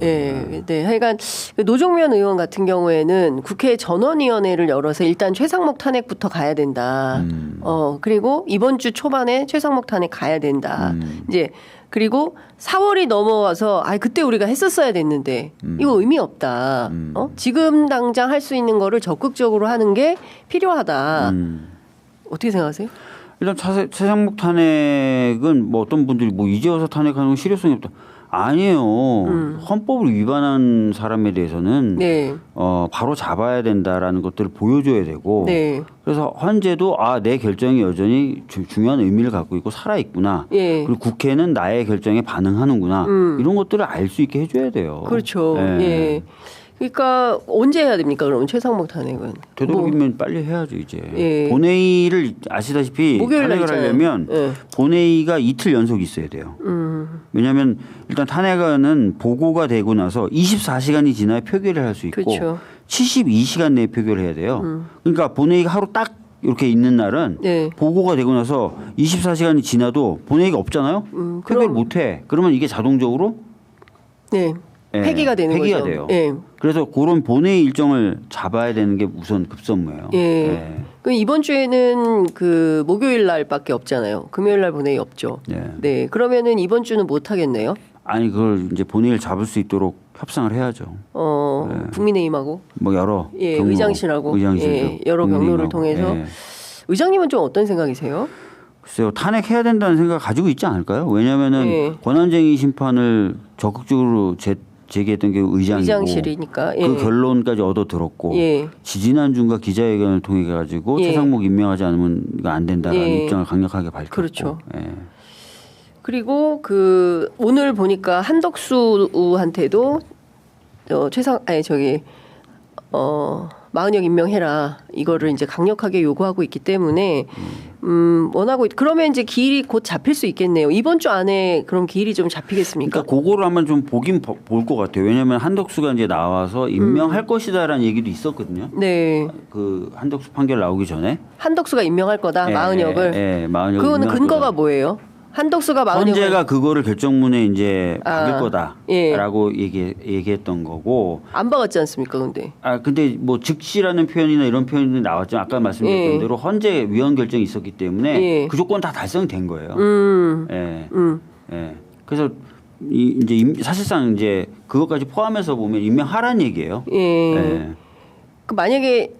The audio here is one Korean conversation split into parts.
네, 네. 하여간 노종면 의원 같은 경우에는 국회 전원위원회를 열어서 일단 최상목 탄핵부터 가야 된다. 그리고 이번 주 초반에 최상목 탄핵 가야 된다. 이제 그리고 4월이 넘어와서 그때 우리가 했었어야 됐는데 이거 의미 없다. 지금 당장 할 수 있는 거를 적극적으로 하는 게 필요하다. 어떻게 생각하세요? 일단 최상목 탄핵은 뭐 어떤 분들이 뭐 이제 와서 탄핵하는 건 실효성이 없다. 아니에요. 헌법을 위반한 사람에 대해서는 네. 바로 잡아야 된다라는 것들을 보여줘야 되고 네. 그래서 헌재도 내 결정이 여전히 중요한 의미를 갖고 있고 살아있구나. 예. 그리고 국회는 나의 결정에 반응하는구나. 이런 것들을 알 수 있게 해줘야 돼요. 그렇죠. 예. 그러니까 언제 해야 됩니까? 그러면 최상목 탄핵은 되도록이면 빨리 해야죠 이제. 예. 본회의를 아시다시피 탄핵을 하려면 본회의가 이틀 연속 있어야 돼요. 왜냐하면 일단 탄핵안은 보고가 되고 나서 24시간이 지나야 표결을 할 수 있고 그렇죠. 72시간 내에 표결을 해야 돼요. 그러니까 본회의가 하루 딱 이렇게 있는 날은 보고가 되고 나서 24시간이 지나도 본회의가 없잖아요. 표결 못해. 그러면 이게 자동적으로 폐기가 되는 폐기가 거죠. 돼요. 예. 그래서 그런 본회의 일정을 잡아야 되는 게 우선 급선무예요. 예. 그 이번 주에는 그 목요일 날밖에 없잖아요. 금요일 날 본회의 없죠. 네. 그러면은 이번 주는 못 하겠네요. 아니 그걸 이제 본회의를 잡을 수 있도록 협상을 해야죠. 국민의힘하고 뭐 여러 의장실하고 여러 경로를 통해서 의장님은 좀 어떤 생각이세요? 글쎄요, 탄핵해야 된다는 생각 가지고 있지 않을까요? 왜냐하면은 권한쟁의 심판을 적극적으로 제기했던 게 의장이고 의장실이니까 그 결론까지 얻어 들었고 지지난주인가 기자회견을 통해 가지고 최상목 임명하지 않으면 이거 안 된다라는 입장을 강력하게 밝혔고. 그렇죠. 그리고 그 오늘 보니까 한덕수한테도 마은영 임명해라 이거를 이제 강력하게 요구하고 있기 때문에 원하고 그러면 이제 기일이 곧 잡힐 수 있겠네요. 이번 주 안에 그럼 기일이 좀 잡히겠습니까? 그러니까 그거를 한번 좀 보긴 볼 것 같아요. 왜냐하면 한덕수가 이제 나와서 임명할 것이다라는 얘기도 있었거든요. 네. 그 한덕수 판결 나오기 전에 한덕수가 임명할 거다. 마은영을. 마은영. 그거는 근거가 뭐예요? 한덕수가 마은영을 헌재가 그거를 결정문에 이제 박을 거다라고 얘기했던 거고 안 박았지 않습니까, 근데? 근데 뭐 즉시라는 표현이나 이런 표현이 나왔죠. 아까 말씀드렸던 대로 헌재 위헌 결정이 있었기 때문에 그 조건 다 달성된 거예요. 그래서 이제 사실상 이제 그것까지 포함해서 보면 임명하라는 얘기예요. 그 만약에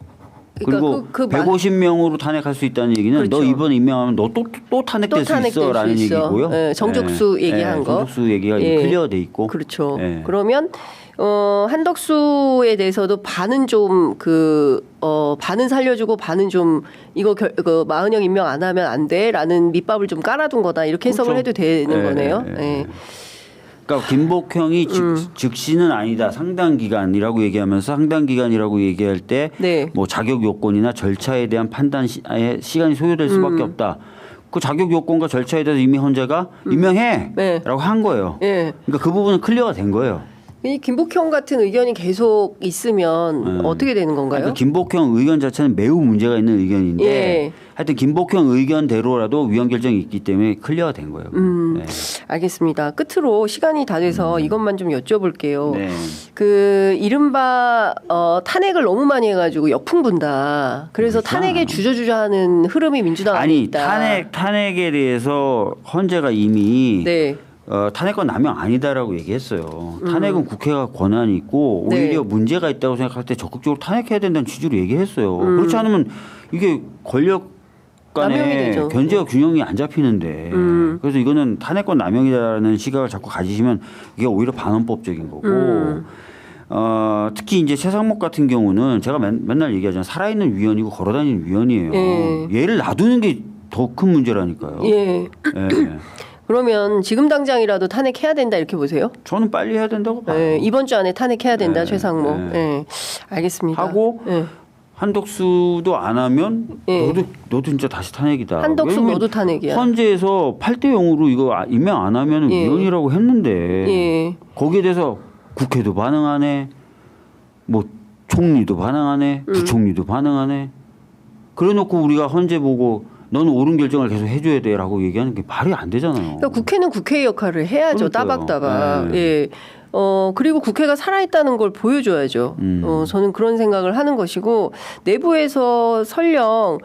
그리고 150명으로 탄핵할 수 있다는 얘기는 그렇죠. 너 이번에 임명하면 너 또 탄핵될 수 있어라는 얘기고요. 정족수 얘기한 거. 정족수 얘기가 클리어돼 있고. 그렇죠. 그러면 한덕수에 대해서도 반은 좀 반은 살려주고 반은 좀 이거 마은영 임명 안 하면 안 돼라는 밑밥을 좀 깔아둔 거다 이렇게 해석을 해도 되는 거네요. 그러니까 김복형이 즉시는 아니다. 상당 기간이라고 얘기하면서 상당 기간이라고 얘기할 때 뭐 자격 요건이나 절차에 대한 판단 시간이 소요될 수밖에 없다. 그 자격 요건과 절차에 대해서 이미 헌재가 임명해라고 한 거예요. 그러니까 그 부분은 클리어가 된 거예요. 이 김복형 같은 의견이 계속 있으면 어떻게 되는 건가요? 그러니까 김복형 의견 자체는 매우 문제가 있는 의견인데 하여튼 김복형 의견대로라도 위헌 결정이 있기 때문에 클리어가 된 거예요. 알겠습니다. 끝으로 시간이 다 돼서 이것만 좀 여쭤볼게요. 그 이른바 탄핵을 너무 많이 해가지고 역풍 분다. 그래서 탄핵에 주저주저하는 흐름이 민주당 안에 있다. 탄핵에 대해서 헌재가 이미 탄핵권 남용 아니다라고 얘기했어요. 탄핵은 국회가 권한이 있고 오히려 문제가 있다고 생각할 때 적극적으로 탄핵해야 된다는 취지로 얘기했어요. 그렇지 않으면 이게 권력 간의 견제와 균형이 안 잡히는데 그래서 이거는 탄핵권 남용이라는 시각을 자꾸 가지시면 이게 오히려 반헌법적인 거고 특히 이제 최상목 같은 경우는 제가 맨날 얘기하잖아요. 살아있는 위원이고 걸어다니는 위원이에요. 얘를 놔두는 게 더 큰 문제라니까요. 그러면 지금 당장이라도 탄핵해야 된다 이렇게 보세요? 저는 빨리 해야 된다고 봐요. 이번 주 안에 탄핵해야 된다 최상목. 알겠습니다. 하고 한덕수도 안 하면 너도 진짜 다시 탄핵이다. 한덕수 너도 탄핵이야. 헌재에서 8대 0으로 이거 임명 안 하면 위헌이라고 했는데 거기에 대해서 국회도 반응하네. 뭐 총리도 반응하네. 부총리도 반응하네. 그래놓고 우리가 헌재 보고 너는 옳은 결정을 계속 해줘야 돼라고 얘기하는 게 말이 안 되잖아요. 그러니까 국회는 국회의 역할을 해야죠. 그러니까요. 따박따박. 그리고 국회가 살아있다는 걸 보여줘야죠. 저는 그런 생각을 하는 것이고, 내부에서 설령,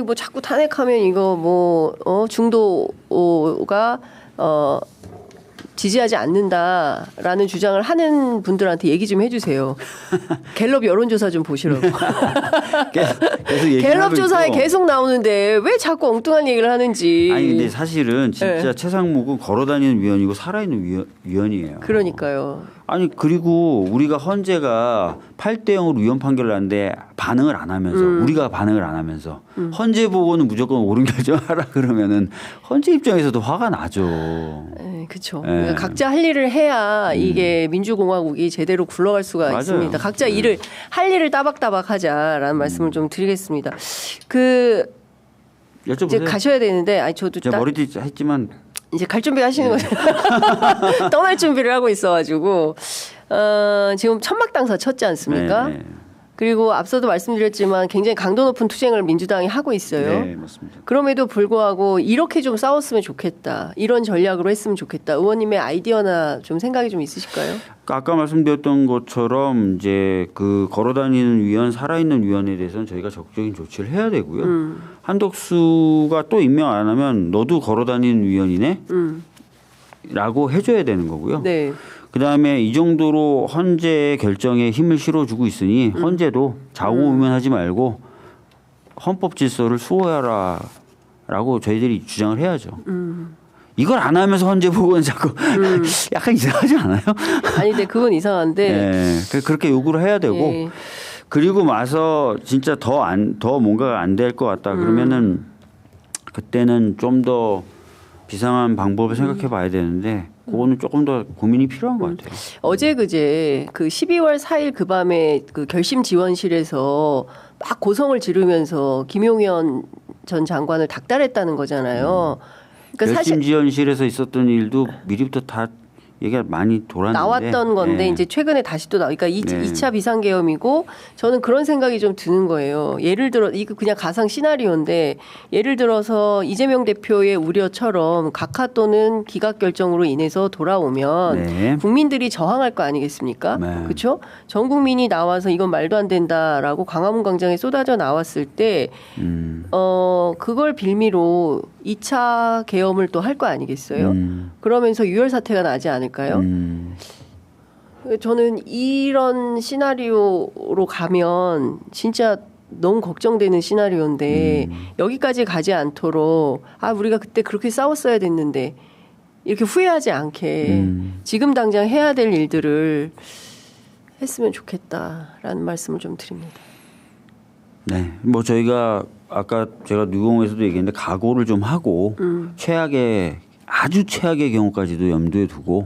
뭐 자꾸 탄핵하면 이거 중도가, 지지하지 않는다라는 주장을 하는 분들한테 얘기 좀 해주세요. 갤럽 여론조사 좀 보시라고. 계속 갤럽 조사에 계속 나오는데 왜 자꾸 엉뚱한 얘기를 하는지. 아니 근데 사실은 진짜 최상목은 걸어다니는 위원이고 살아있는 위원이에요. 그러니까요. 아니 그리고 우리가 헌재가 8대0으로 위헌 판결을 하는데 반응을 안 하면서 우리가 반응을 안 하면서 헌재 보고는 무조건 옳은 결정하라 그러면은 헌재 입장에서도 화가 나죠. 그렇죠. 그러니까 각자 할 일을 해야 이게 민주공화국이 제대로 굴러갈 수가 맞아요. 있습니다. 각자 할 일을 따박따박 하자라는 말씀을 좀 드리겠습니다. 여쭤보세요. 이제 가셔야 되는데, 저도 제가 머리띠 했지만. 이제 갈 준비 하시는 거죠. 떠날 준비를 하고 있어가지고, 지금 천막당사 쳤지 않습니까? 네. 그리고 앞서도 말씀드렸지만 굉장히 강도 높은 투쟁을 민주당이 하고 있어요. 네, 맞습니다. 그럼에도 불구하고 이렇게 좀 싸웠으면 좋겠다. 이런 전략으로 했으면 좋겠다. 의원님의 아이디어나 좀 생각이 좀 있으실까요? 아까 말씀드렸던 것처럼 이제 그 걸어다니는 위원, 살아있는 위원에 대해서는 저희가 적극적인 조치를 해야 되고요. 한덕수가 또 임명 안 하면 너도 걸어다니는 위원이네? 라고 해줘야 되는 거고요. 네. 그다음에 이 정도로 헌재 결정에 힘을 실어주고 있으니 헌재도 자고우면하지 말고 헌법 질서를 수호하라라고 저희들이 주장을 해야죠. 이걸 안 하면서 헌재 보고는 자꾸 약간 이상하지 않아요? 아니, 근데 그건 이상한데. 네, 그렇게 요구를 해야 되고 네. 그리고 와서 진짜 더 뭔가가 안 될 것 같다 그러면은 그때는 좀 더 비상한 방법을 생각해 봐야 되는데 그거는 조금 더 고민이 필요한 것 같아요. 어제 그제 그 12월 4일 그 밤에 그 결심 지원실에서 막 고성을 지르면서 김용현 전 장관을 닥달했다는 거잖아요. 그러니까 결심 지원실에서 있었던 일도 미리부터 다 얘기가 많이 돌았는데 나왔던 건데 이제 최근에 다시 또 나오니까 2차 비상계엄이고 저는 그런 생각이 좀 드는 거예요. 예를 들어 이거 그냥 가상 시나리오인데 예를 들어서 이재명 대표의 우려처럼 각하 또는 기각 결정으로 인해서 돌아오면 국민들이 저항할 거 아니겠습니까? 그렇죠? 전 국민이 나와서 이건 말도 안 된다라고 광화문 광장에 쏟아져 나왔을 때 그걸 빌미로 2차 계엄을 또 할 거 아니겠어요? 그러면서 유혈 사태가 나지 않을까요? 저는 이런 시나리오로 가면 진짜 너무 걱정되는 시나리오인데 여기까지 가지 않도록 우리가 그때 그렇게 싸웠어야 됐는데 이렇게 후회하지 않게 지금 당장 해야 될 일들을 했으면 좋겠다라는 말씀을 좀 드립니다. 네, 뭐 저희가 아까 제가 뉴공에서도 얘기했는데 각오를 좀 하고 아주 최악의 경우까지도 염두에 두고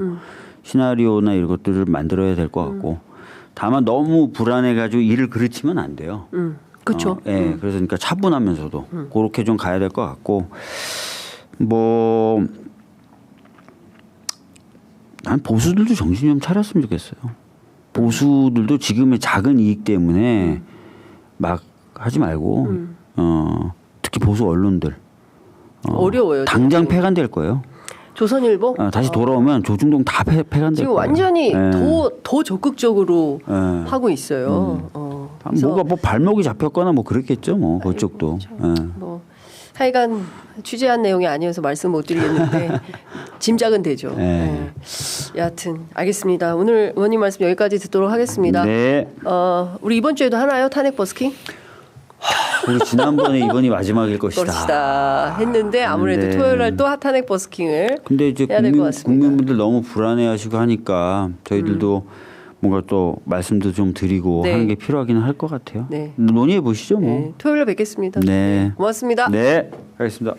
시나리오나 이런 것들을 만들어야 될 것 같고 다만 너무 불안해가지고 일을 그르치면 안 돼요. 그렇죠. 그래서 그러니까 차분하면서도 그렇게 좀 가야 될 것 같고 난 보수들도 정신 좀 차렸으면 좋겠어요. 보수들도 지금의 작은 이익 때문에 막 하지 말고 특히 보수 언론들 어려워요. 당장 폐간될 거예요. 조선일보 다시 돌아오면 조중동 다 폐간될 지금 거예요. 완전히 더 적극적으로 하고 있어요. 뭐가 발목이 잡혔거나 뭐 그랬겠죠. 뭐 그쪽도. 뭐 하여간 취재한 내용이 아니어서 말씀 못 드리겠는데 짐작은 되죠. 여하튼 알겠습니다. 오늘 의원님 말씀 여기까지 듣도록 하겠습니다. 네. 우리 이번 주에도 하나요? 탄핵 버스킹? 우리 지난번에 이번이 마지막일 것이다. 했는데 아무래도 토요일 날 또 탄핵 버스킹을 근데 이제 해야 될 것 같습니다. 국민분들 너무 불안해하시고 하니까 저희들도 뭔가 또 말씀도 좀 드리고 하는 게 필요하기는 할 것 같아요. 논의해 보시죠. 뭐. 토요일에 뵙겠습니다. 네. 고맙습니다. 네, 알겠습니다.